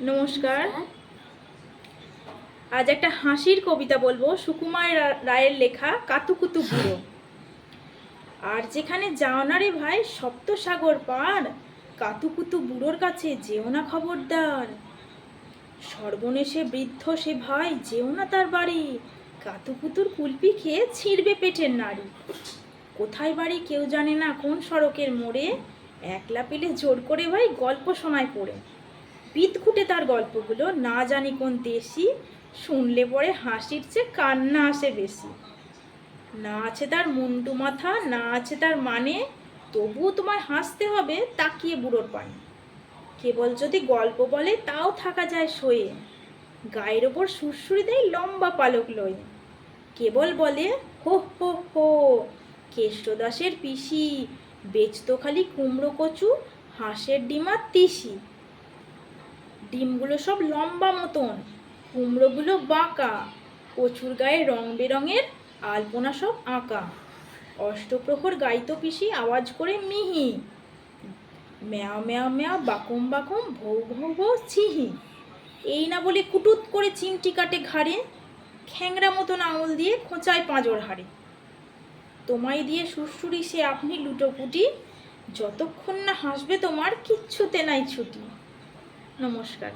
নমস্কার। আজ একটা হাসির কবিতা বলবো, সুকুমার রায়ের লেখা কাতুকুতু বুড়ো। আর যেখানে যাও না রে ভাই সপ্তসাগর পার, কাতুকুতু বুড়োর কাছে যেও না খবরদার। সর্বনেশে বৃদ্ধ সে ভাই, যেও না তার বাড়ি, কাতুকুতুর কুলপি খেয়ে ছিঁড়বে পেটের নাড়ি। কোথায় বাড়ি কেউ জানে না, কোন সড়কের মোড়ে, একলা পেলে জোর করে ভাই গল্প শোনায় পড়ে। বিদঘুটে তার গল্পগুলো, না জানি কোন দেশি, শুনলে পরে হাসির চেয়ে কান্না আসে বেশি। না আছে তার মুন্ডু মাথা, না আছে তার মানে, তবুও তোমায় হাসতে হবে তাকিয়ে বুড়োর পানে। কেবল যদি গল্প বলে তাও থাকা যায় সয়ে, গায়ের ওপর সুরসুরি দেয় লম্বা পালক লয়ে। কেবল বলে হো হো হো, কেষ্টদাসের পিসি, বেচতো খালি কুমড়ো কচু, হাঁসের ডিমার তিসি। ডিমগুলো সব লম্বা মতন, কুমড়োগুলো বাঁকা, কচুর গায়ে রং বেরঙের আলপনা সব আঁকা। অষ্টপ্রহর গাইতো পিসি আওয়াজ করে মিহি, ম্যাও ম্যাও ম্যাও বাকুম বাকুম ভৌ ভৌ ভৌ ছিহি। এই না বলে কুটুত করে চিমটি কাটে ঘাড়ে, খ্যাংরা মতন আঙুল দিয়ে খোঁচায় পাঁজর হাড়ে। তোমায় দিয়ে সুরসুরি সে আপনি লুটোপুটি, যতক্ষণ না হাসবে তোমার কিচ্ছুতে নাই ছুটি। নমস্কার।